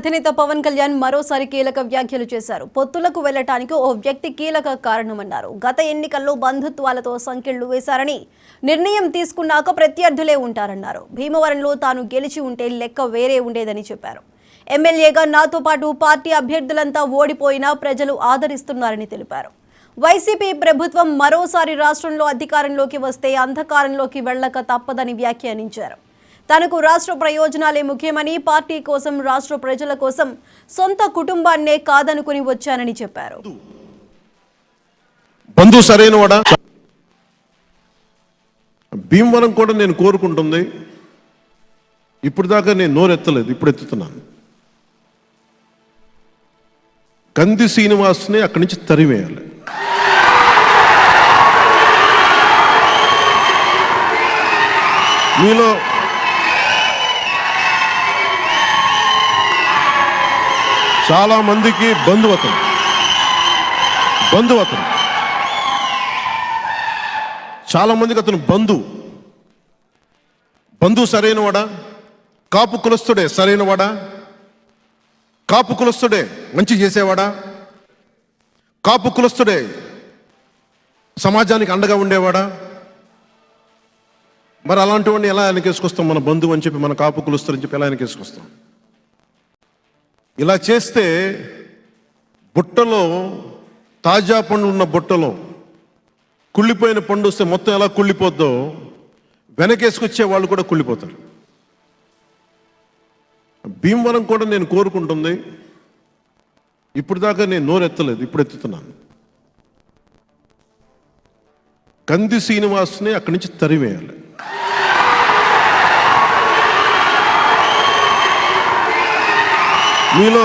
అధినేత పవన్ కళ్యాణ్ మరోసారి కీలక వ్యాఖ్యలు చేశారు. పొత్తులకు వెళ్లటానికి ఓ వ్యక్తి కీలక కారణమన్నారు. గత ఎన్నికల్లో బంధుత్వాలతో సంకెళ్లు వేశారని, నిర్ణయం తీసుకున్నాక ప్రత్యర్థులే ఉంటారన్నారు. భీమవరంలో తాను గెలిచి ఉంటే లెక్క వేరే ఉండేదని చెప్పారు. ఎమ్మెల్యేగా నాతో పాటు పార్టీ అభ్యర్థులంతా ఓడిపోయినా ప్రజలు ఆదరిస్తున్నారని తెలిపారు. వైసీపీ ప్రభుత్వం మరోసారి రాష్ట్రంలో అధికారంలోకి వస్తే అంధకారంలోకి వెళ్లక తప్పదని వ్యాఖ్యానించారు. తనకు రాష్ట్ర ప్రయోజనాలే ముఖ్యమని, పార్టీ కోసం, రాష్ట్ర ప్రజల కోసం సొంత కుటుంబాన్నే కాదనుకుని వచ్చానని చెప్పారు. బంధు సరైనవాడా? భీమవరం కూడా నేను కోరుకుంటుంది. ఇప్పుడు దాకా నేను నోరెత్తలేదు, ఇప్పుడు ఎత్తుతున్నాను. కంది శ్రీనివాస్ని అక్కడి నుంచి తరివేయాలి. మీలో చాలా మందికి బంధువతం చాలా మందికి అతను బంధు సరైనవాడా? కాపు కులస్తుడే సరైనవాడా? కాపు కులస్తుడే మంచి చేసేవాడా? కాపు కులస్తుడే సమాజానికి అండగా ఉండేవాడా? మరి అలాంటి వాడిని ఎలా వెనకేసుకొస్తాం? మన బంధువు అని చెప్పి, మన కాపు కులస్తుడు అని చెప్పి ఎలా వెనకేసుకొస్తాం? ఇలా చేస్తే బుట్టలో, తాజా పండు ఉన్న బుట్టలో కుళ్ళిపోయిన పండు వస్తే మొత్తం ఎలా కుళ్ళిపోద్దో వెనకేసుకొచ్చే వాళ్ళు కూడా కుళ్ళిపోతారు. భీమవరం కూడా నేను కోరుకుంటుంది. ఇప్పుడు దాకా నేను నోరెత్తలేదు, ఇప్పుడు ఎత్తుతున్నాను. కంది శ్రీనివాస్ని అక్కడి నుంచి తరివేయాలి. మీలో